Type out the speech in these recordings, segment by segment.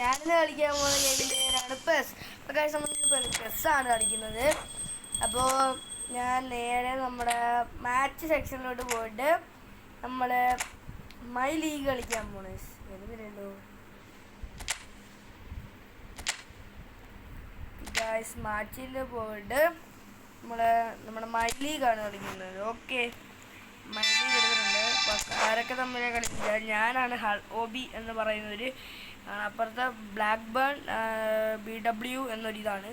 ഞാനിന്ന് കളിക്കാൻ പോകുന്ന ഗെയിമിൻ്റെ പേരാണ് പെസ്. ഗൈസ് നമ്മളിപ്പോൾ പെസ്സാണ് കളിക്കുന്നത്. അപ്പോൾ ഞാൻ നേരെ നമ്മുടെ മാച്ച് സെക്ഷനിലോട്ട് പോയിട്ട് നമ്മൾ മൈ ലീഗ് കളിക്കാൻ പോണേ. വരുന്നില്ലല്ലോ ഗൈസ്. മാച്ചിൽ പോയിട്ട് നമ്മുടെ മൈ ലീഗാണ് കളിക്കുന്നത്. ഓക്കെ, മൈ ലീഗ് എടുത്തിട്ടുണ്ട്. ആരൊക്കെ തമ്മിൽ കളിക്കില്ല. ഞാനാണ് ഒബി എന്ന് പറയുന്നൊരു, അപ്പുറത്തെ ബ്ലാക്ക് ബേൺ BW എന്നൊരിതാണ്.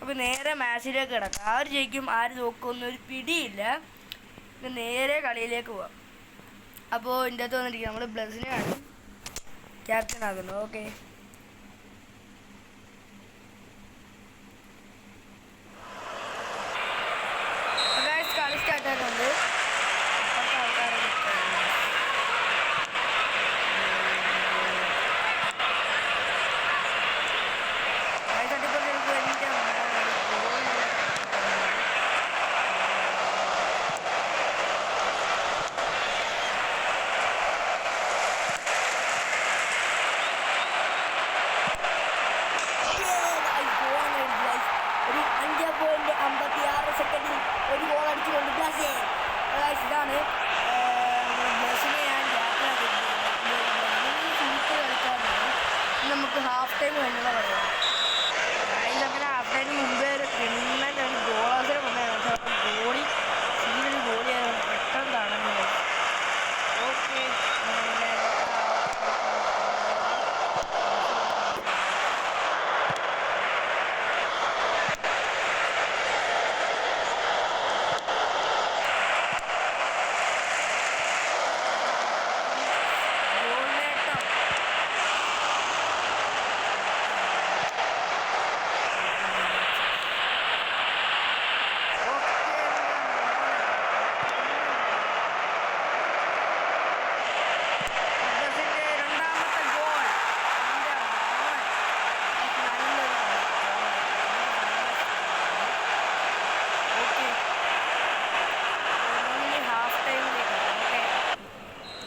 അപ്പോൾ നേരെ മാച്ചിലേക്ക് കിടക്കാം. ആര് ജയിക്കും ആര് തോക്കുമെന്നൊരു പിടിയില്ല. നേരെ കളിയിലേക്ക് പോവാം. അപ്പോൾ ഇതിൻ്റെ അകത്ത് വന്നിരിക്കുക നമ്മൾ ബ്ലസിനെയാണ് ക്യാപ്റ്റൻ ആകുന്നത്. ഓക്കെ, കളി സ്റ്റാർട്ടായിട്ടുണ്ട്. അപ്പുറത്തെ ആൾക്കാരെ ഒരു 5.56 സെക്കൻഡിൽ ഒരു ഗോൾ അടിച്ചുകൊണ്ട് ബ്ലസ്. ഇതാണ് ബ്ലസിനെ ഞാൻ കളിക്കാറുണ്ട്. നമുക്ക് ഹാഫ് ടൈം കഴിഞ്ഞാൽ പറയാം. അങ്ങനെ ഹാഫ് ടൈമിന് മുമ്പേ ഒരു ക്രിമിനൽ ഒരു ഗോളാവസരം വന്നതാണ്. ഗോളി സീനൊരു ഗോളിയാണ് പെട്ടെന്ന് തടഞ്ഞത്. ഓക്കെ,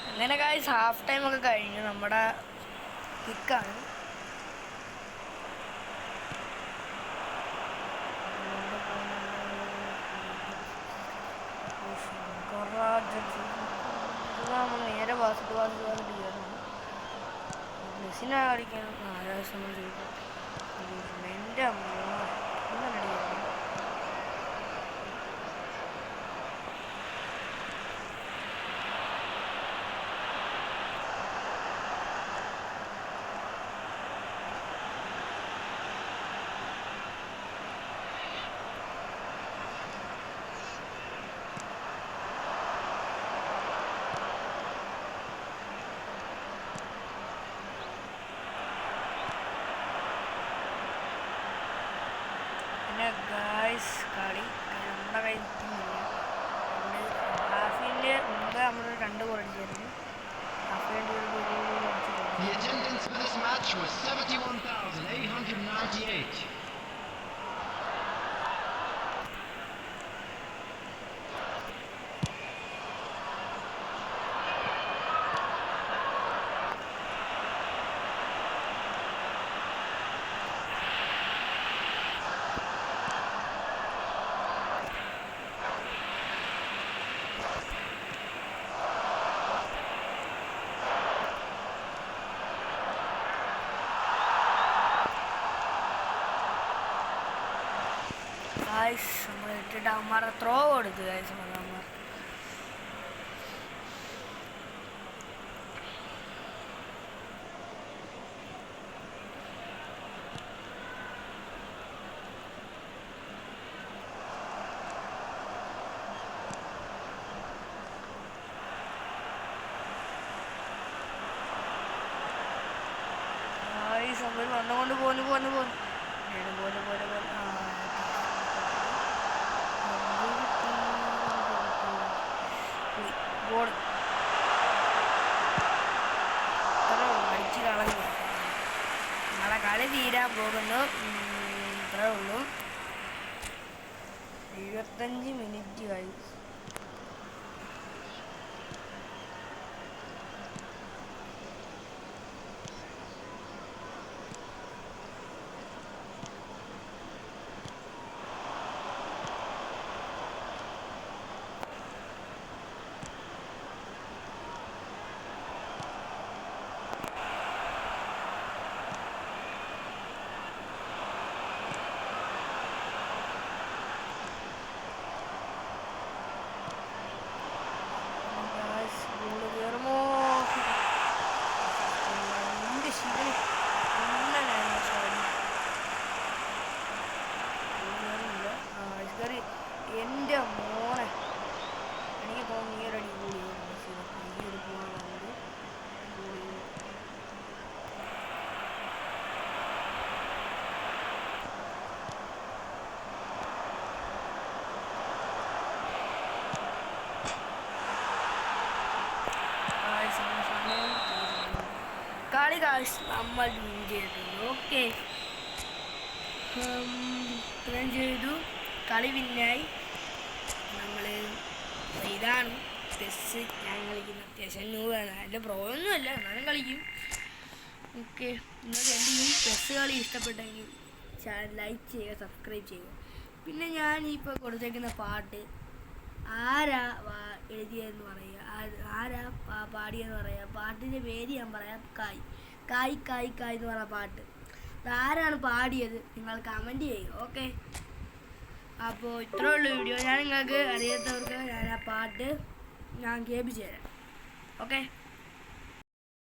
അങ്ങനെ ഗൈസ് ഹാഫ് ടൈം ഒക്കെ കഴിഞ്ഞു. നമ്മുടെ കിക്കാണ്. നമ്മൾ നേരെ വാസിട്ട് മെസ്സിനെ കളിക്കാൻ ആരാശം ചെയ്തു. എൻ്റെ അമ്മ ഗൈസ് കളി നമ്മുടെ കയ്യിൽ ഹാഫിൻ്റെ മുമ്പ് നമ്മൾ 2 ഗോൾ അടിച്ചായിരുന്നു. The attendance for this match was 71,898. Guys നമ്മൾ ഇട്ടിട്ട് അവന്മാരെ ത്രോ കൊടുത്തു. ഗൈസ് അവന്മാർ വന്നുകൊണ്ട് പോന്നു ഗോൾ അടിച്ച് കളഞ്ഞു. നമ്മളെ കളി തീരാൻ പോകുന്നു. ഇത്രേ ഉള്ളൂ. 75 മിനിറ്റ് കഴിഞ്ഞു. കളി കാശ് നമ്മൾ വിൻ ചെയ്തിട്ടുണ്ട്. ഓക്കെ, ഇത്രയും ചെയ്തു, കളി വിന്നായി. നമ്മൾ ഇതാണ് പെസ് ഞാൻ കളിക്കുന്ന. അത്യാവശ്യം നൂറാണ്, അതിൻ്റെ പ്രോ ഒന്നുമല്ല, എന്നാലും കളിക്കും. ഓക്കെ, നിങ്ങൾക്ക് എൻ്റെ ഈ പെസ് കളി ഇഷ്ടപ്പെട്ടെങ്കിൽ ചാനൽ ലൈക്ക് ചെയ്യുക, സബ്സ്ക്രൈബ് ചെയ്യുക. പിന്നെ ഞാൻ ഇപ്പോൾ കൊടുത്തേക്കുന്ന പാട്ട് ആരാ എഴുതിയതെന്ന് പറയുക, ആരാ പാടിയെന്ന് പറയുക. പാട്ടിൻ്റെ പേര് ഞാൻ പറയാം, കായ് കായ് കായ് കായ് എന്ന് പറയുന്ന പാട്ട്. ആരാണ് പാടിയത് നിങ്ങൾ കമൻറ്റ് ചെയ്യുക. ഓക്കെ, അപ്പോൾ ഇത്രേ ഉള്ളൂ വീഡിയോ. ഞാൻ നിങ്ങൾക്ക് അറിയാത്തവർക്ക് ഞാൻ ആ പാട്ട് ഞാൻ കേൾപ്പിച്ചു തരാം. ഓക്കെ.